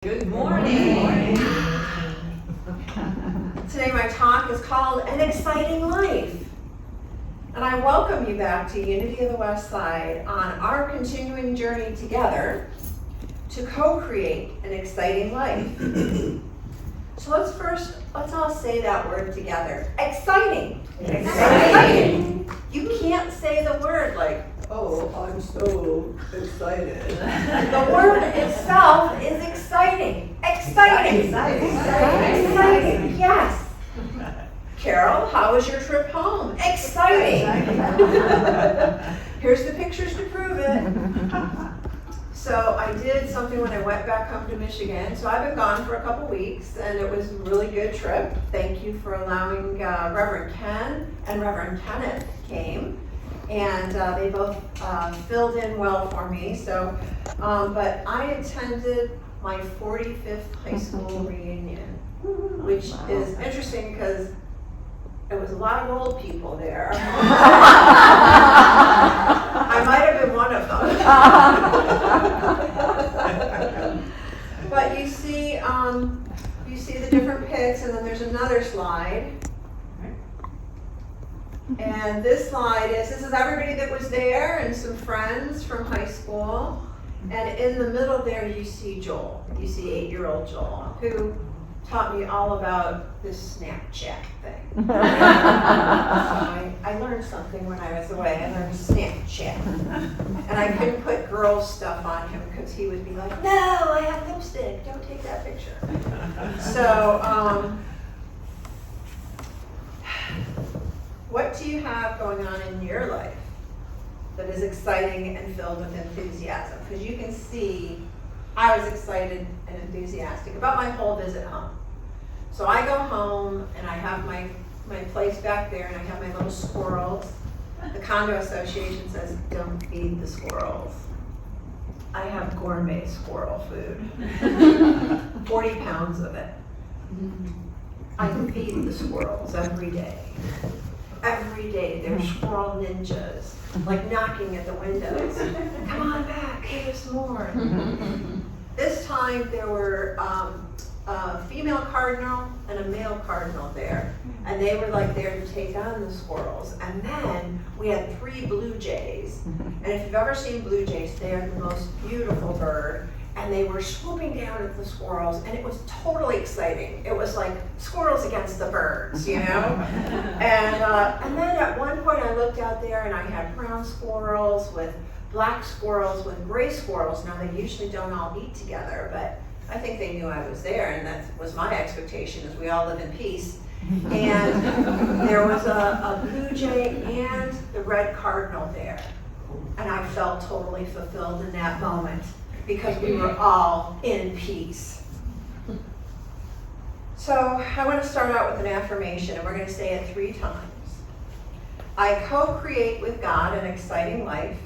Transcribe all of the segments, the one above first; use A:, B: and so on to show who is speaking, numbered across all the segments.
A: Good morning.
B: Today my talk is called An Exciting Life. And I welcome you back to Unity of the West Side on our continuing journey together to co-create an exciting life. So let's all say that word together. Exciting. Exciting. You can't say the word like, oh, I'm so excited. The word itself is exciting. Exciting. Exciting. Yes. Carol, how was your trip home? Exciting. Here's the pictures to prove it. So I did something when I went back home to Michigan. So I've been gone for a couple weeks, and it was a really good trip. Thank you for allowing Reverend Ken and Reverend Kenneth came. And they both filled in well for me. So, but I attended my 45th high school reunion, which is interesting because there was a lot of old people there. I might have been one of them. But you see the different pics, and then there's another slide. And this slide this is everybody that was there and some friends from high school. And in the middle there you see Joel. You see 8-year-old Joel, who taught me all about this Snapchat thing. So I learned something when I was away. I learned Snapchat. And I couldn't put girl stuff on him because he would be like, no, I have lipstick. Don't take that picture. So, what do you have going on in your life that is exciting and filled with enthusiasm? Because you can see I was excited and enthusiastic about my whole visit home. So I go home and I have my place back there and I have my little squirrels. The condo association says, don't feed the squirrels. I have gourmet squirrel food, 40 pounds of it. I feed the squirrels every day. Every day they're squirrel ninjas, like knocking at the windows. Come on back, give us more. This time there were a female cardinal and a male cardinal there. And they were like there to take on the squirrels. And then we had 3 blue jays. And if you've ever seen blue jays, they are the most beautiful bird. And they were swooping down at the squirrels, and it was totally exciting. It was like squirrels against the birds, you know? And then at one point I looked out there and I had brown squirrels with black squirrels with gray squirrels. Now they usually don't all eat together, but I think they knew I was there, and that was my expectation, is we all live in peace. And there was a blue jay and the red cardinal there. And I felt totally fulfilled in that moment, because we were all in peace. So I want to start out with an affirmation, and we're going to say it 3 times. I co-create with God an exciting life,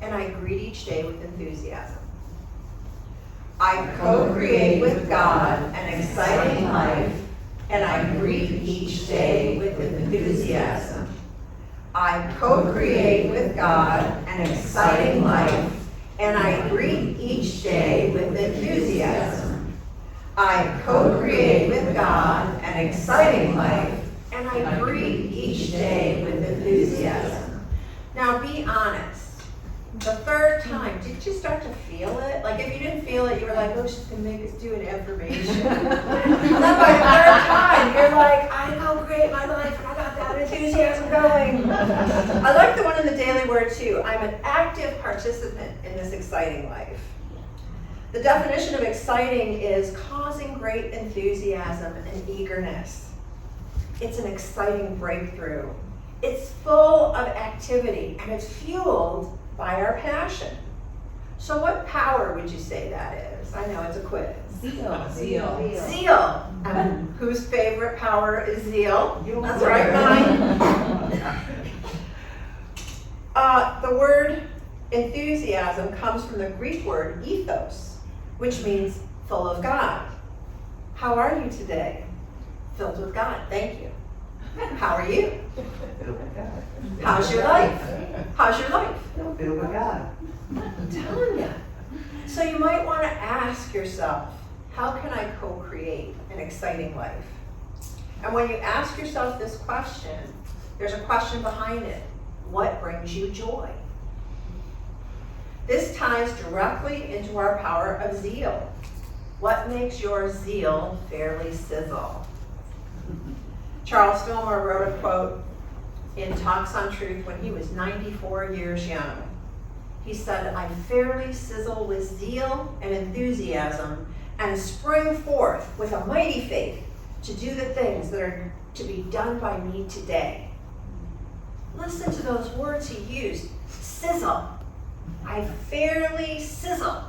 B: and I greet each day with enthusiasm. I co-create with God an exciting life, and I greet each day with enthusiasm. I co-create with God an exciting life, and I greet each day with enthusiasm. I co-create with God an exciting life, and I greet each day with enthusiasm. Now be honest. The 3rd time, did you start to feel it? Like if you didn't feel it, you were like, oh, she's going to make us do an affirmation. And then by the 3rd time, you're like, I co-create my life, and I got that enthusiasm going. I like the one in the Daily Word too. I'm an active participant in this exciting life. The definition of exciting is causing great enthusiasm and eagerness. It's an exciting breakthrough. It's full of activity, and it's fueled by our passion. So what power would you say that is? I know it's a quiz. Zeal. Whose favorite power is zeal? That's right, mine. The word enthusiasm comes from the Greek word ethos, which means full of God. How are you today? Filled with God. Thank you. How are you? How's your life? How's your life?
A: Filled with God.
B: I'm telling you. So you might want to ask yourself, How can I co-create an exciting life? And when you ask yourself this question, there's a question behind it. What brings you joy? This ties directly into our power of zeal. What makes your zeal fairly sizzle? Charles Fillmore wrote a quote in Talks on Truth when he was 94 years young. He said, "I fairly sizzle with zeal and enthusiasm and spring forth with a mighty faith to do the things that are to be done by me today." Listen to those words he used. Sizzle. I fairly sizzle.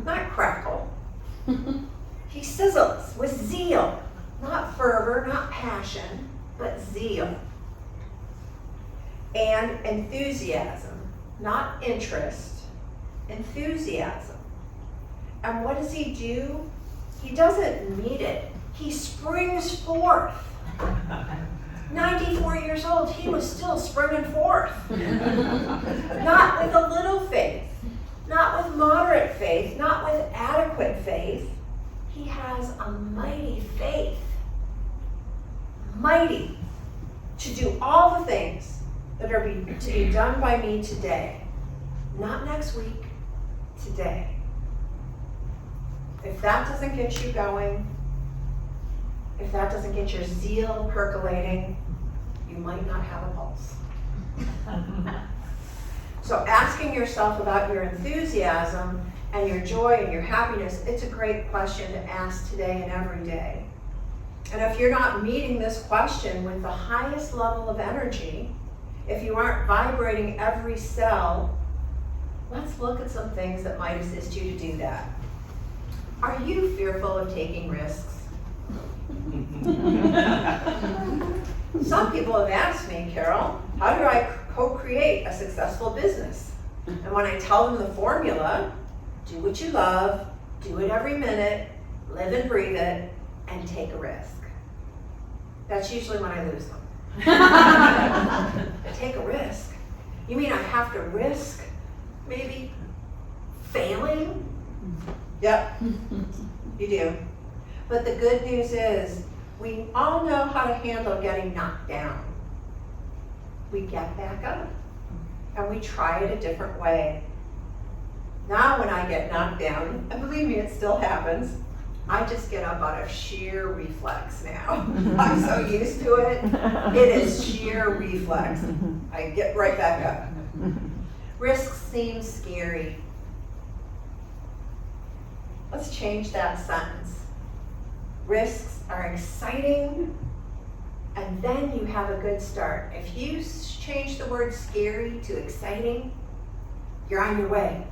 B: Not crackle. He sizzles with zeal. Not fervor, not passion, but zeal. And enthusiasm. Not interest. Enthusiasm. And what does he do? He doesn't meet it. He springs forth. 94 years old, he was still springing forth. Not with a little faith, not with moderate faith, not with adequate faith. He has a mighty faith. Mighty to do all the things that are to be done by me today. Not next week, today. If that doesn't get you going, if that doesn't get your zeal percolating, you might not have a pulse. So asking yourself about your enthusiasm and your joy and your happiness, it's a great question to ask today and every day. And if you're not meeting this question with the highest level of energy, if you aren't vibrating every cell, let's look at some things that might assist you to do that. Are you fearful of taking risks? Some people have asked me, Carol, how do I co-create a successful business? And when I tell them the formula, do what you love, do it every minute, live and breathe it, and take a risk. That's usually when I lose them. Take a risk? You mean I have to risk maybe failing? Yep, you do. But the good news is, we all know how to handle getting knocked down. We get back up, and we try it a different way. Now when I get knocked down, and believe me, it still happens, I just get up out of sheer reflex now. I'm so used to it. It is sheer reflex. I get right back up. Risks seem scary. Let's change that sentence. Risks are exciting, and then you have a good start. If you change the word scary to exciting, you're on your way.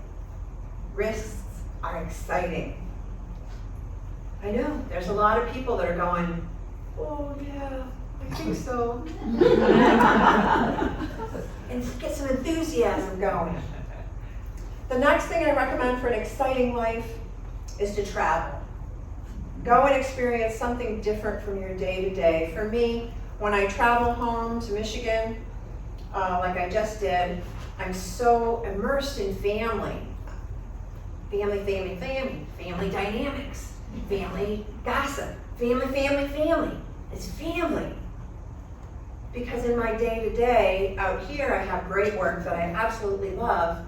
B: Risks are exciting. I know, there's a lot of people that are going, oh yeah, I think so. And get some enthusiasm going. The next thing I recommend for an exciting life is to travel. Go and experience something different from your day-to-day. For me, when I travel home to Michigan, like I just did, I'm so immersed in family. Family dynamics, family gossip, family. It's family. Because in my day-to-day, out here I have great work that I absolutely love,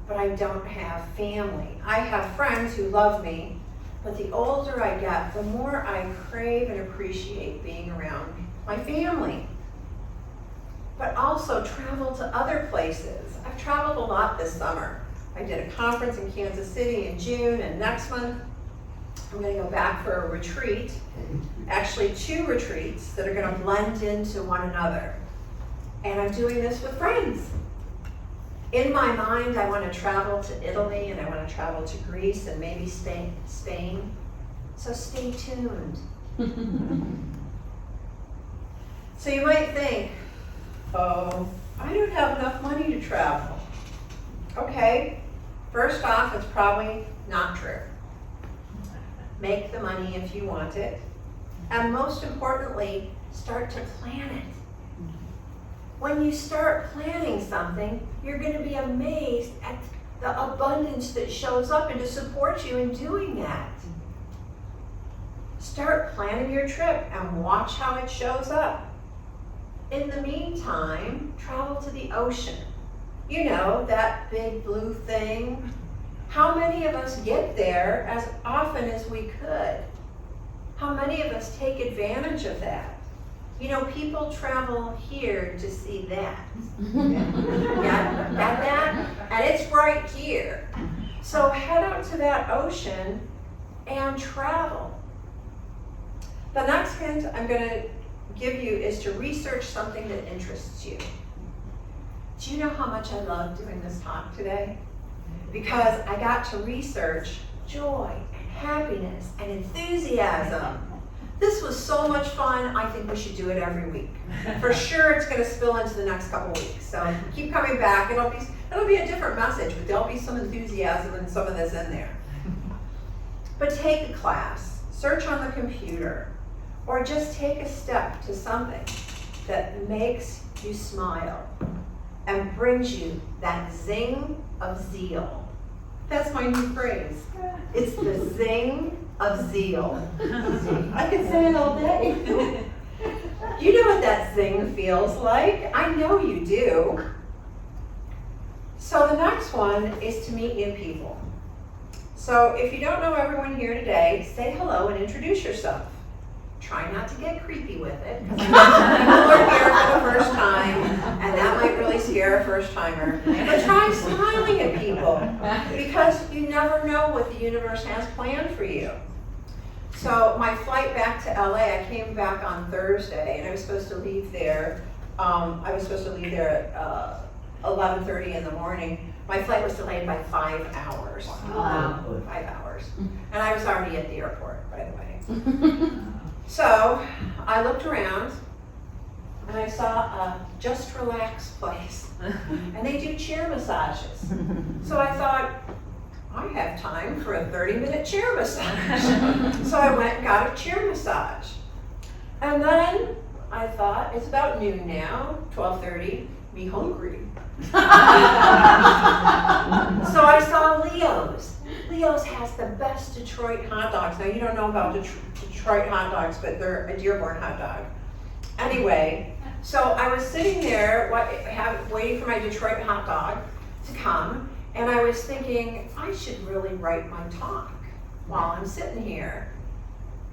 B: but I don't have family. I have friends who love me, but the older I get, the more I crave and appreciate being around my family. But also travel to other places. I've traveled a lot this summer. I did a conference in Kansas City in June, and next month I'm going to go back for a retreat. Actually, 2 retreats that are going to blend into one another. And I'm doing this with friends. In my mind, I want to travel to Italy, and I want to travel to Greece, and maybe Spain. So stay tuned. So you might think, oh, I don't have enough money to travel. Okay, first off, it's probably not true. Make the money if you want it. And most importantly, start to plan it. When you start planning something, you're going to be amazed at the abundance that shows up and to support you in doing that. start planning your trip and watch how it shows up. In the meantime, travel to the ocean. You know, that big blue thing. How many of us get there as often as we could? How many of us take advantage of that? You know, people travel here to see that. Got that? And it's right here. So head out to that ocean and travel. The next hint I'm going to give you is to research something that interests you. Do you know how much I love doing this talk today? Because I got to research joy and happiness and enthusiasm. This was so much fun, I think we should do it every week. For sure it's going to spill into the next couple weeks, so keep coming back. It'll be a different message, but there'll be some enthusiasm and some of this in there. But take a class, search on the computer, or just take a step to something that makes you smile and brings you that zing of zeal. That's my new phrase. It's the zing of zeal. I could say it all day. You know what that zing feels like. I know you do. So the next one is to meet new people. So if you don't know everyone here today, say hello and introduce yourself. Try not to get creepy with it, because people are here for the first time, and that might really scare a first timer. But try smiling at people, because you never know what the universe has planned for you. So my flight back to LA, I came back on Thursday, and I was supposed to leave there. At 11:30 in the morning. My flight was delayed by 5 hours.
A: Wow.
B: 5 hours, and I was already at the airport, by the way. So I looked around and I saw a Just Relax place, and they do chair massages. So I thought, I have time for a 30-minute chair massage. So I went and got a chair massage. And then I thought, it's about noon now, 12:30, me hungry. So I saw Leo's. Leo's has the best Detroit hot dogs. Now you don't know about Detroit hot dogs, but they're a Dearborn hot dog. Anyway, so I was sitting there waiting for my Detroit hot dog to come, and I was thinking, I should really write my talk while I'm sitting here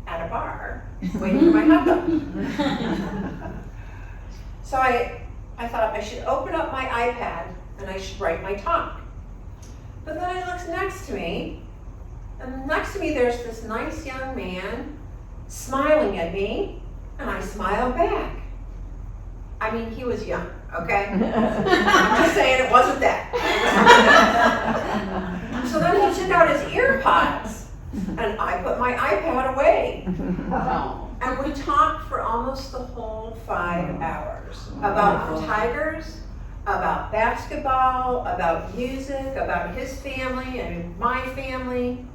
B: at a bar waiting for my hot dog. So I thought I should open up my iPad and I should write my talk. But then I looked next to me, and next to me there's this nice young man smiling at me, and I smiled back. I mean, he was young, okay? I'm just saying it wasn't that. So then he took out his ear pods, and I put my iPad away. And we talked for almost the whole 5 hours about the Tigers, about basketball, about music, about his family and my family.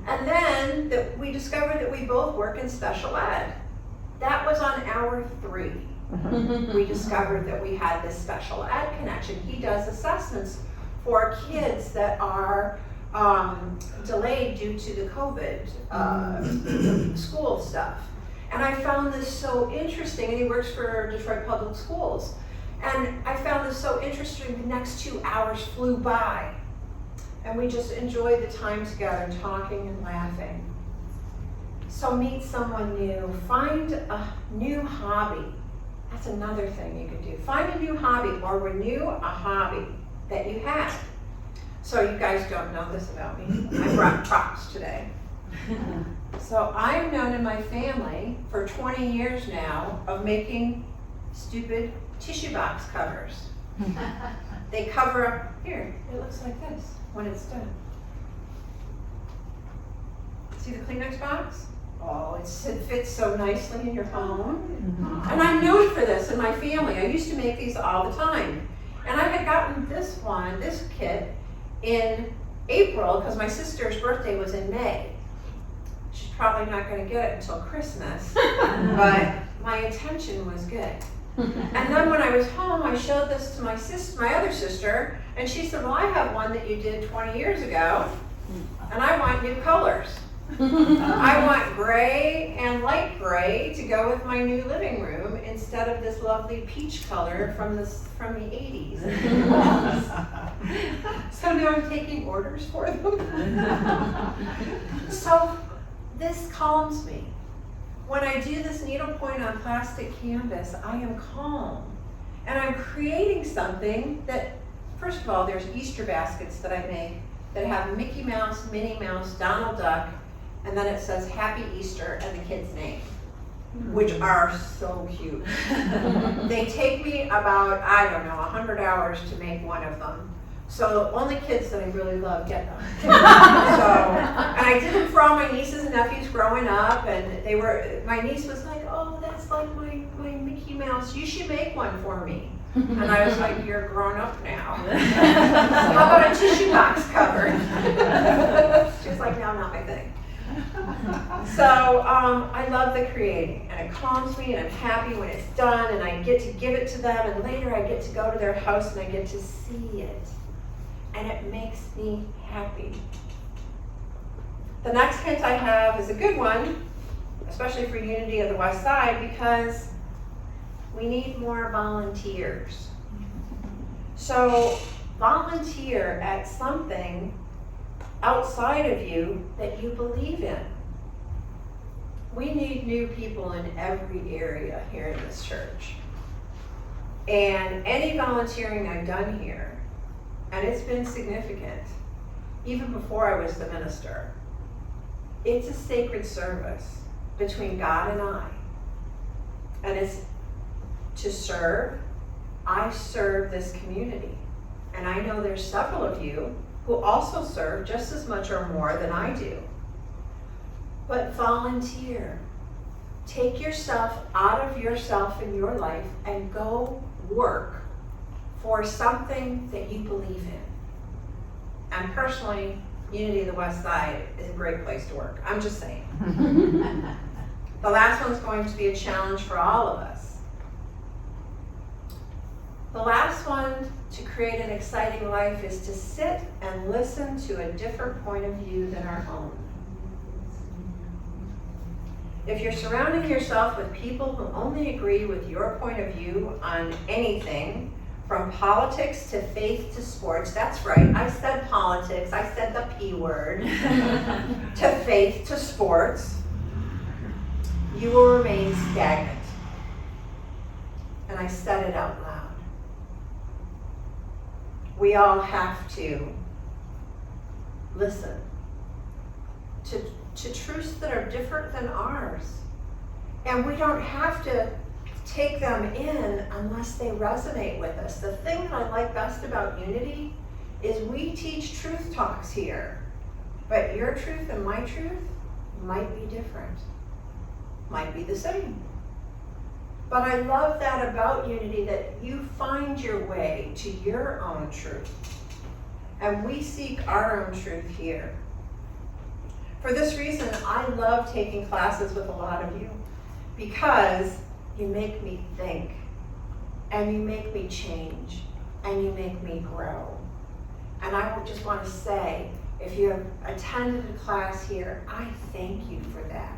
B: And then we discovered that we both work in special ed. That was on hour 3. We discovered that we had this special ed connection. He does assessments for kids that are delayed due to the COVID school stuff. And I found this so interesting, and he works for Detroit Public Schools. And I found this so interesting, the next 2 hours flew by. And we just enjoyed the time together, talking and laughing. So meet someone new, find a new hobby. That's another thing you can do. Find a new hobby or renew a hobby that you have. So you guys don't know this about me. I brought props today. So I've known in my family for 20 years now of making stupid tissue box covers. They cover up, here, it looks like this when it's done. See the Kleenex box? Oh, it fits so nicely in your home. And I'm known for this in my family. I used to make these all the time. And I had gotten this kit in April because my sister's birthday was in May. She's probably not going to get it until Christmas, but my intention was good. And then when I was home, I showed this to my other sister, and she said, well, I have one that you did 20 years ago, and I want new colors. I want gray and light gray to go with my new living room instead of this lovely peach color from the 80s. So now I'm taking orders for them. So this calms me. When I do this needlepoint on plastic canvas, I am calm. And I'm creating something that, first of all, there's Easter baskets that I make that have Mickey Mouse, Minnie Mouse, Donald Duck, and then it says Happy Easter and the kid's name, which are so cute. They take me about, I don't know, 100 hours to make one of them. So only kids that I really love get them. And I did them for all my nieces and nephews growing up, and my niece was like, oh, that's like my Mickey Mouse, you should make one for me. And I was like, you're grown up now. How about a tissue box cover? She's like, no, not my thing. So I love the creating, and it calms me, and I'm happy when it's done, and I get to give it to them, and later I get to go to their house and I get to see it, and it makes me happy. The next hint I have is a good one, especially for Unity of the West Side, because we need more volunteers. So volunteer at something outside of you that you believe in. We need new people in every area here in this church. And any volunteering I've done here, and it's been significant, even before I was the minister, it's a sacred service between God and I. And it's to serve. I serve this community. And I know there's several of you who also serve just as much or more than I do. But volunteer. Take yourself out of yourself in your life and go work for something that you believe in. And personally, Unity of the West Side is a great place to work. I'm just saying. The last one's going to be a challenge for all of us. The last one to create an exciting life is to sit and listen to a different point of view than our own. If you're surrounding yourself with people who only agree with your point of view on anything, from politics to faith to sports, that's right, I said politics, I said the P word, to faith to sports, you will remain stagnant. And I said it out loud. We all have to listen to truths that are different than ours. And we don't have to take them in unless they resonate with us. The thing that I like best about Unity is we teach truth talks here. But your truth and my truth might be different, might be the same. But I love that about Unity, that you find your way to your own truth. And we seek our own truth here. For this reason, I love taking classes with a lot of you, because you make me think, and you make me change, and you make me grow. And I would just want to say, if you have attended a class here, I thank you for that.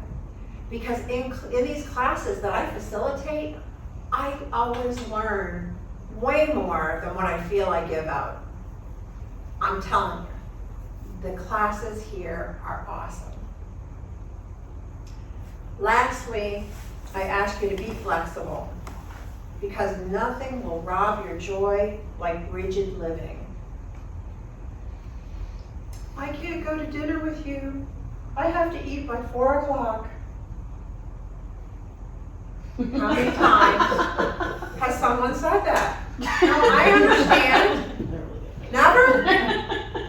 B: Because in these classes that I facilitate, I always learn way more than what I feel I give out. I'm telling you, the classes here are awesome. Lastly, I ask you to be flexible, because nothing will rob your joy like rigid living. I can't go to dinner with you. I have to eat by 4 o'clock. How many times has someone said that? No, I understand. Never?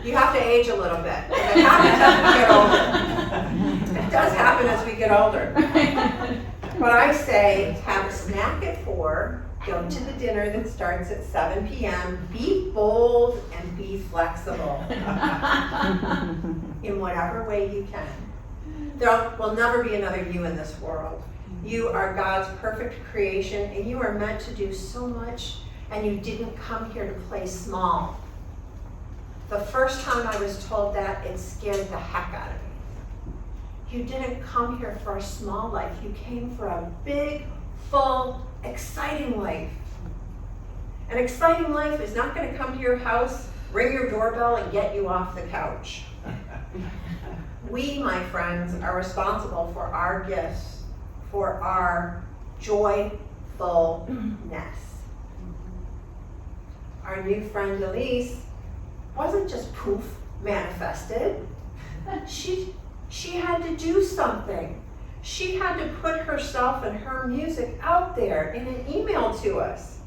B: You have to age a little bit. It happens as we get older. It does happen as we get older. But I say, have a snack at 4, go to the dinner that starts at 7 p.m., be bold and be flexible in whatever way you can. There will never be another you in this world. You are God's perfect creation, and you are meant to do so much, and you didn't come here to play small. The first time I was told that, it scared the heck out of me. you didn't come here for a small life. You came for a big, full, exciting life. An exciting life is not going to come to your house, ring your doorbell, and get you off the couch. We, my friends, are responsible for our gifts, for our joyfulness. Our new friend Elise wasn't just poof, manifested. She had to do something. She had to put herself and her music out there in an email to us.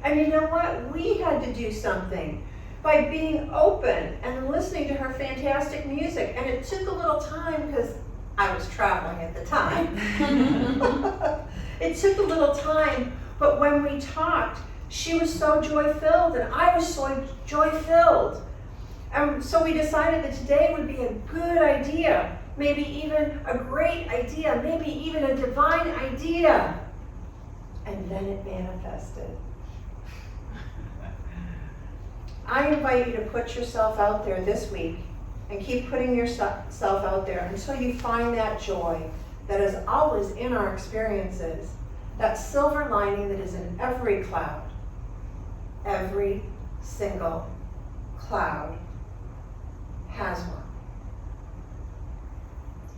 B: And you know what? We had to do something by being open and listening to her fantastic music. And it took a little time because I was traveling at the time. It took a little time, but when we talked, she was so joy-filled and I was so joy-filled. And so we decided that today would be a good idea, maybe even a great idea, maybe even a divine idea. And then it manifested. I invite you to put yourself out there this week and keep putting yourself out there until you find that joy that is always in our experiences, that silver lining that is in every cloud. Every single cloud has one.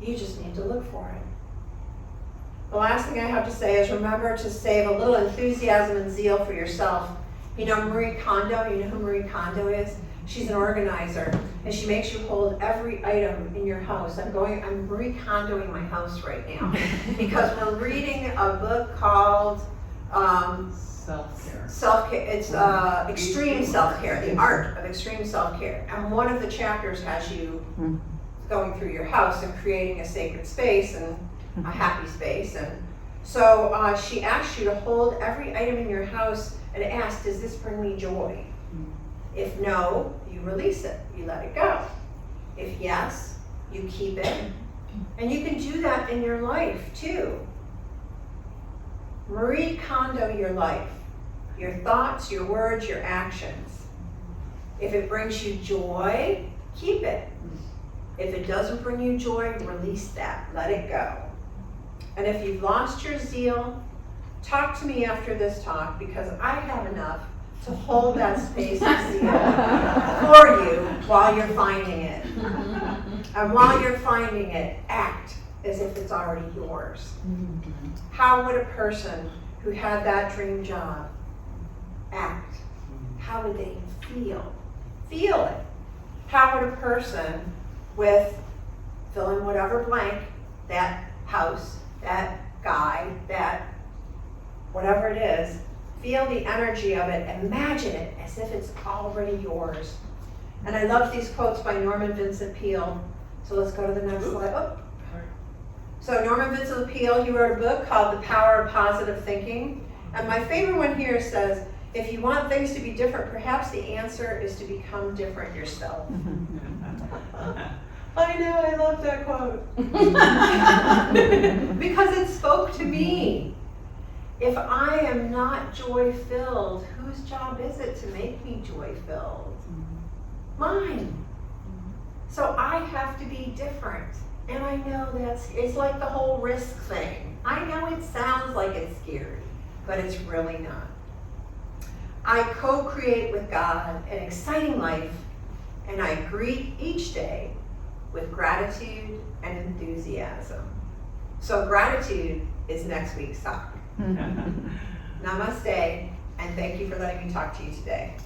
B: You just need to look for it. The last thing I have to say is remember to save a little enthusiasm and zeal for yourself. You know Marie Kondo, you know who Marie Kondo is? She's an organizer, and she makes you hold every item in your house. I'm Marie Kondoing my house right now because we're reading a book called Self-Care. It's Extreme Self-Care, the art of extreme self-care. And one of the chapters has you going through your house and creating a sacred space and a happy space. And so she asks you to hold every item in your house and ask, does this bring me joy? If no, you release it, you let it go. If yes, you keep it. And you can do that in your life too. Marie Kondo your life, your thoughts, your words, your actions. If it brings you joy, keep it. If it doesn't bring you joy, release that, let it go. And if you've lost your zeal, talk to me after this talk because I have enough to hold that space of zeal for you while you're finding it. And while you're finding it, act as if it's already yours. How would a person who had that dream job act? How would they feel? Feel it. How would a person with, fill in whatever blank, that house, that guy, that whatever it is, feel the energy of it, imagine it as if it's already yours. And I love these quotes by Norman Vincent Peale. So let's go to the next slide. Oh. So Norman Vincent Peale, he wrote a book called The Power of Positive Thinking. And my favorite one here says, if you want things to be different, perhaps the answer is to become different yourself. I know, I love that quote. Because it spoke to me. If I am not joy-filled, whose job is it to make me joy-filled? Mine. So I have to be different. And I know it's like the whole risk thing. I know it sounds like it's scary, but it's really not. I co-create with God an exciting life, and I greet each day with gratitude and enthusiasm. So gratitude is next week's talk. Namaste, and thank you for letting me talk to you today.